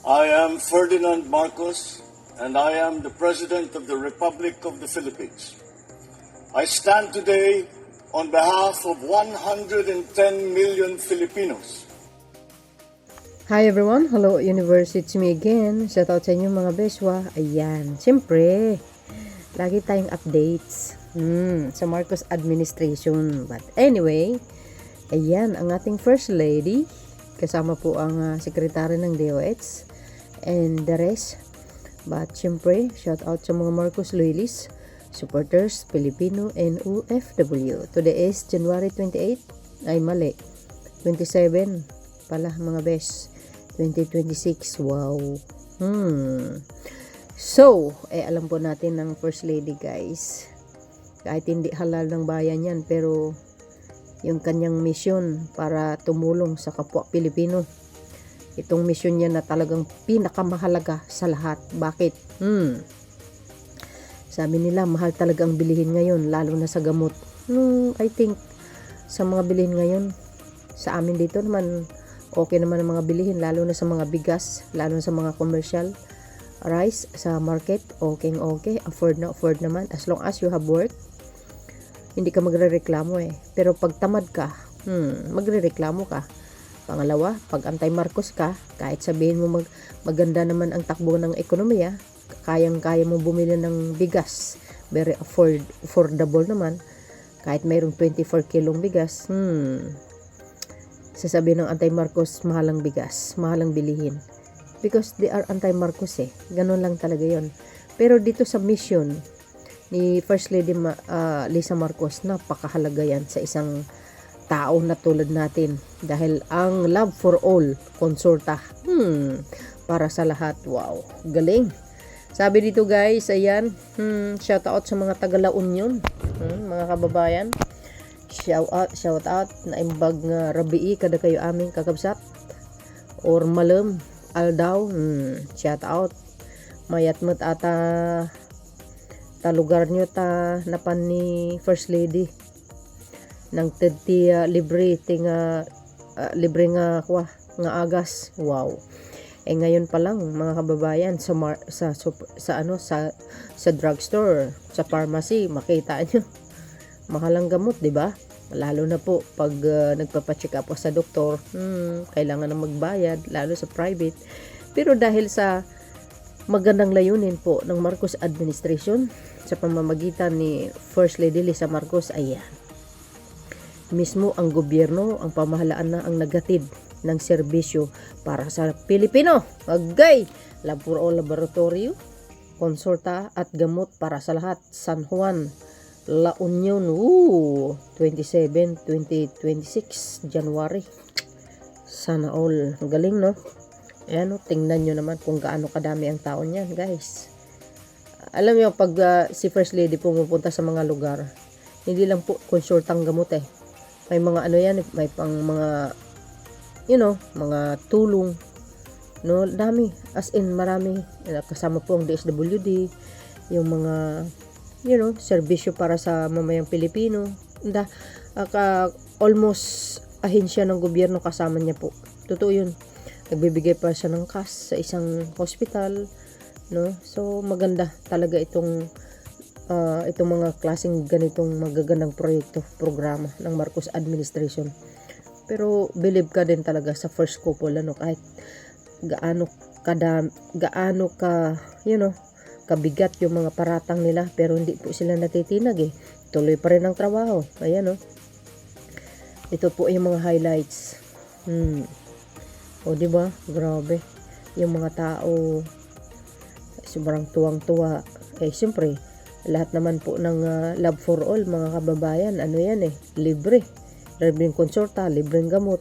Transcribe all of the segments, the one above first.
I am Ferdinand Marcos, and I am the President of the Republic of the Philippines. I stand today on behalf of 110 million Filipinos. Hi everyone! Hello Universe! It's me again. Shout out sa inyo mga beswa. Ayan, siyempre, lagi tayong updates sa Marcos administration. But anyway, ayan, ang ating First Lady, kasama po ang sekretary ng DOH and the rest. But siyempre, shout out sa mga Marcos loyalists, supporters, Filipino and OFW. Today is January 28. Ay mali, 27 pala mga bes, 2026. Wow. So, alam po natin ng First Lady guys, kahit hindi halal ng bayan yan, pero yung kanyang mission para tumulong sa kapwa Pilipino, itong mission niya na talagang pinakamahalaga sa lahat. Bakit? Sabi nila, mahal talaga ang bilihin ngayon, lalo na sa gamot. I think, sa mga bilihin ngayon, sa amin dito naman, okay naman ang mga bilihin, lalo na sa mga bigas, lalo na sa mga commercial rice sa market, okay, afford naman, as long as you have work, hindi ka magrereklamo Pero pag tamad ka, magrereklamo ka. Pangalawa, pag anti-Marcos ka, kahit sabihin mo maganda naman ang takbo ng ekonomiya, kayang-kaya mo bumili ng bigas, very affordable naman, kahit mayroong 24 kilong bigas, sasabihin ng anti-Marcos, mahalang bigas, mahalang bilihin. Because they are anti-Marcos Ganon lang talaga yon. Pero dito sa mission ni First Lady Lisa Marcos, napakahalaga yan sa isang tao na tulad natin. Dahil ang love for all, konsulta, para sa lahat. Wow, galing. Sabi dito guys, ayan, shout out sa mga taga La Union, mga kababayan. Shout out na imbag nga rabii kada kayo aming kakabsat or malam aldaw, shout out mayat mat ata ta lugar nyo ta napan ni First Lady nang tedti libre tinga libre nga nga agas. Wow. Ngayon pa lang mga kababayan sa drugstore, sa pharmacy, makita nyo mahalang gamot, di ba? Lalo na po pag nagpapacheck up sa doktor, kailangan na magbayad, lalo sa private. Pero dahil sa magandang layunin po ng Marcos administration sa pamamagitan ni First Lady Lisa Marcos, ayan, mismo ang gobyerno, ang pamahalaan na ang nagatid ng serbisyo para sa Pilipino. Agay! Lab for all laboratorio, konsulta at gamot para sa lahat. San Juan, La Union, 27, 2026, January. Sana all. Galing, no? Ayan, tingnan nyo naman kung gaano kadami ang tao niyan, guys. Alam nyo, pag si First Lady pumupunta sa mga lugar, hindi lang po konsultang gamot May mga ano yan, may pang mga, mga tulong. No, dami. As in, marami. Kasama po ang DSWD, yung mga serbisyo para sa mamayang Pilipino. Almost ahensya ng gobyerno kasama niya po. Totoo yun. Nagbibigay pa siya ng cash sa isang hospital, no? So maganda talaga itong mga klaseng ganitong magagandang programa ng Marcos administration. Pero believe ka din talaga sa first couple, kahit gaano ka kabigat yung mga paratang nila, pero hindi po sila natitinag tuloy pa rin ang trabaho. Ayan ito po yung mga highlights. O diba, grabe yung mga tao, sobrang tuwang-tuwa. Siyempre lahat naman po ng love for all, mga kababayan, libreng konsulta, libreng gamot.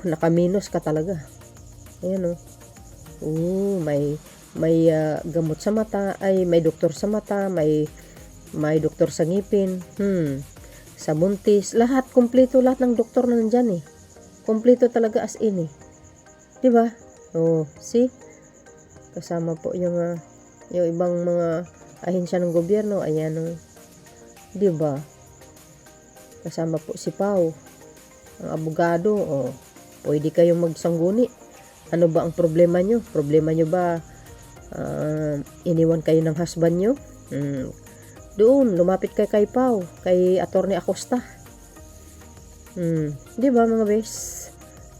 Nakaminos ka talaga. Ayan may gamot sa mata, may doktor sa mata, may doktor sa ngipin, sa buntis, lahat, kompleto lahat ng doktor na nandyan kompleto talaga, as in diba? See? Kasama po yung ibang mga ahensya ng gobyerno, ayan diba? Kasama po si Pau, ang abogado, pwede kayong magsangguni Ano ba ang problema nyo? Problema nyo ba iniwan kayo ng husband nyo? Doon, lumapit kay Pau, kay Attorney Acosta. Di ba mga bes?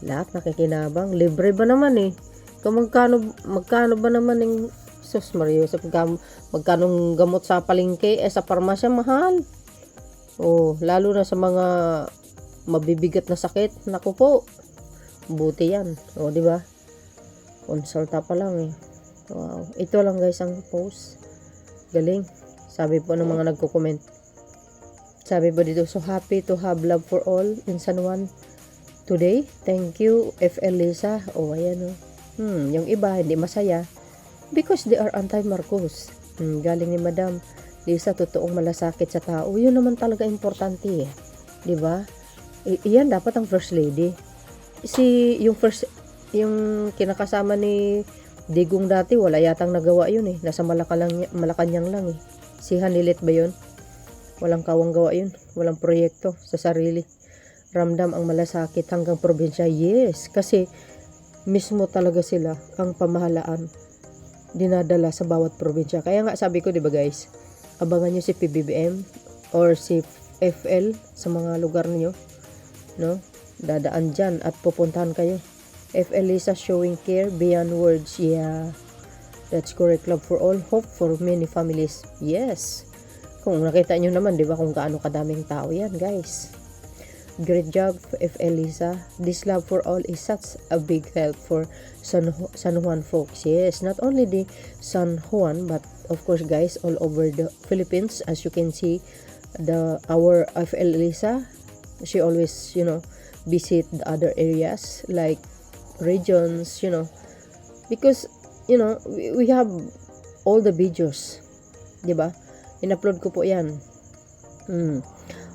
Lahat nakikinabang. Libre ba naman eh? Kung magkano ba naman yung sus Mario, magkanong gamot sa palengke, sa parmasya mahal. Lalo na sa mga mabibigat na sakit. Naku po, buti yan. Di ba? Konsulta pa lang eh. Wow. Ito lang guys ang post. Galing. Sabi po ng mga nagko-comment. Sabi po dito, so happy to have love for all in San Juan today. Thank you, FL Lisa. Ayan yung iba, hindi masaya. Because they are anti-Marcos. Galing ni Madam Lisa, totoong malasakit sa tao. Yun naman talaga importante eh. Diba? Iyan dapat ang First Lady. Yung kinakasama ni Digong dati, wala yatang nagawa yun eh. Nasa Malacanang lang eh. Si Hanilit ba yun? Walang kawang gawa yun. Walang proyekto sa sarili. Ramdam ang malasakit hanggang probinsya. Yes, kasi mismo talaga sila ang pamahalaan dinadala sa bawat probinsya. Kaya nga sabi ko, 'di ba guys, abangan niyo si PBBM or si FL sa mga lugar niyo, no? Dadaan diyan at pupuntahan kayo. FL Lisa showing care beyond words. Yeah. That's correct. Love for all, hope for many families. Yes. Kung nakita niyo naman, 'di ba, kung gaano kadaming tao 'yan, guys. Great job, FL Lisa. This love for all is such a big help for San Juan folks. Yes, not only the San Juan, but of course, guys, all over the Philippines. As you can see, our FL Lisa, she always, visit the other areas like regions, because, we have all the videos, diba? In-upload ko po yan.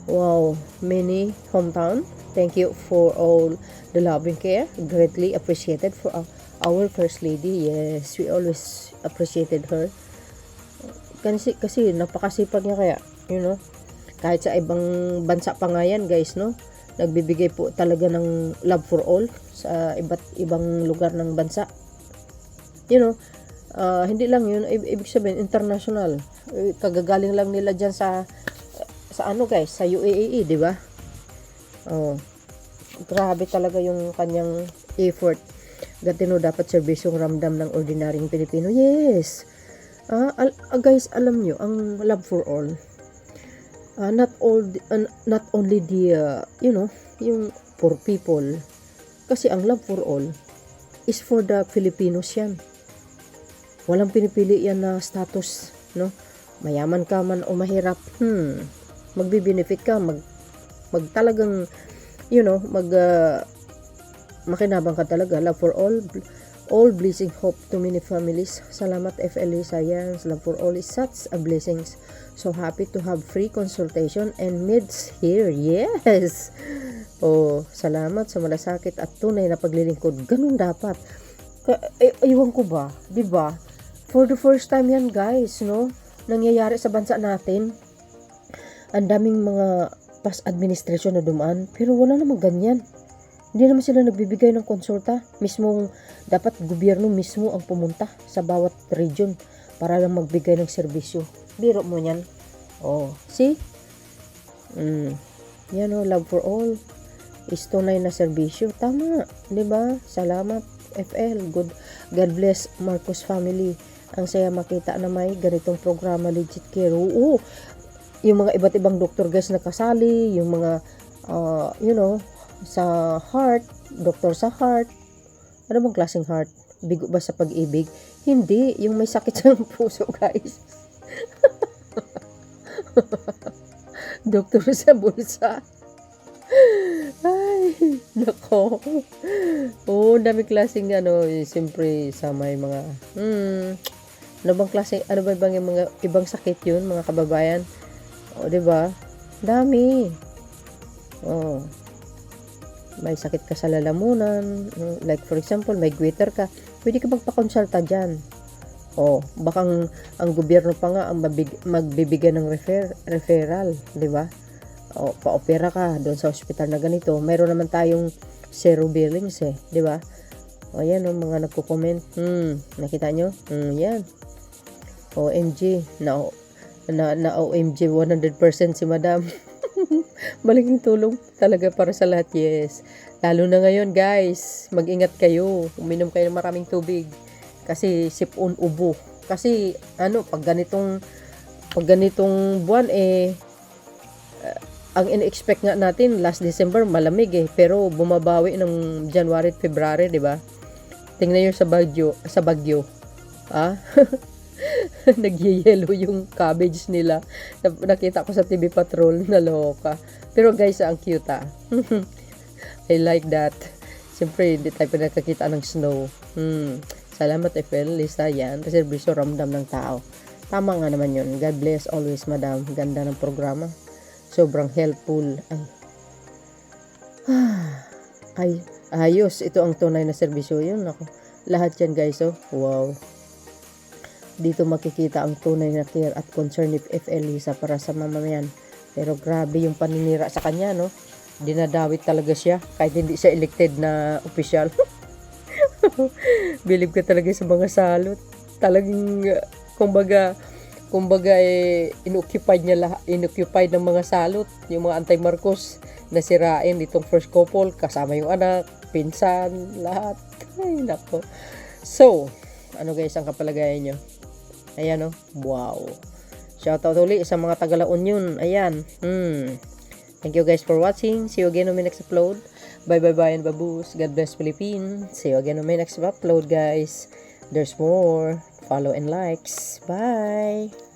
Wow, many hometown. Thank you for all the loving care. Greatly appreciated for our First Lady. Yes, we always appreciated her. Kasi napakasipag niya kaya, kahit sa ibang bansa pa nga yan, guys, no? Nagbibigay po talaga ng love for all sa iba't ibang lugar ng bansa. Hindi lang yun, ibig sabihin, international. Kagagaling lang nila dyan sa guys, sa UAE, di ba? Grabe talaga yung kanyang effort. Gatino dapat serbisyong ramdam ng ordinaryong Pilipino. Yes. Guys, alam nyo, ang love for all, not only the, yung poor people. Kasi ang love for all is for the Filipinos yan. Walang pinipili yan na status, no? Mayaman ka man o mahirap, magbi-benefit ka, talagang, makinabang ka talaga. Love for all blessing, hope to many families. Salamat, FL Lisa. Yes, love for all is such a blessings. So happy to have free consultation and meds here. Yes. Salamat sa malasakit at tunay na paglilingkod. Ganun dapat. Iwan ko ba, di ba? For the first time yan, guys, no? Nangyayari sa bansa natin. Ang daming mga past administration na dumaan, pero wala namang ganyan. Hindi naman sila nagbibigay ng konsulta. Dapat gobyerno mismo ang pumunta sa bawat region para lang magbigay ng serbisyo. Biro mo yan. See? Love for all is tunay na serbisyo. Tama, di ba? Salamat, FL. God bless Marcos family. Ang saya makita na may ganitong programa, legit care. Yung mga iba't ibang doktor, guys, nakasali, yung mga sa heart, doktor sa heart. Ano bang klaseng heart? Bigo ba sa pag-ibig? Hindi, yung may sakit sa puso, guys. Doktor sa bulsa. Ay, nako. Dami klaseng siyempre sa may mga ano ba bang yung mga ibang sakit yun, mga kababayan? Diba? Dami. May sakit ka sa lalamunan, like for example, may goiter ka, pwede ka magpakonsulta dyan. Baka ang gobyerno pa nga ang magbibigay ng referral, di ba? Pa-opera ka doon sa ospital na ganito. Mayroon naman tayong zero billings di ba? O yan, oh, mga nagko-comment. Nakita nyo? Yan. OMG. Na OMG 100% si Madam. Malaking tulong talaga para sa lahat, yes. Lalo na ngayon, guys. Mag-ingat kayo. Uminom kayo ng maraming tubig. Kasi sipon ubo. Kasi, pag ganitong buwan, ang in-expect nga natin last December malamig pero bumabawi ng January at February, 'di ba? Tingnan niyo sa Bagyo. Nagyayelo yung cabbage nila. Nakita ko sa TV Patrol, naloka. Pero guys, ang cute I like that. Siyempre, hindi tayo pinakakita ng snow. Salamat, Efel, Lisa, yan. Reservisyo ramdam ng tao. Tama nga naman yun. God bless always, Madam. Ganda ng programa. Sobrang helpful. Ay, ayos. Ito ang tunay na serbisyo. Yun, ako. Lahat yan, guys, oh. Wow. Dito makikita ang tunay na care at concern ni FL Lisa para sa mamamayan. Pero grabe yung paninira sa kanya, no? Dinadawit talaga siya kahit hindi siya elected na official. Believe ka talaga sa mga salot. Talagang, kumbaga inoccupied ng mga salot, yung mga anti-Marcos na sirain itong first couple, kasama yung anak, pinsan, lahat. Ay, nako. So, guys ang kapalagayan nyo? Ayan, oh. Wow. Shoutout ulit sa mga taga-La Union. Ayan. Thank you guys for watching. See you again on my next upload. Bye and baboos. God bless Philippines. See you again on my next upload, guys. There's more. Follow and likes. Bye.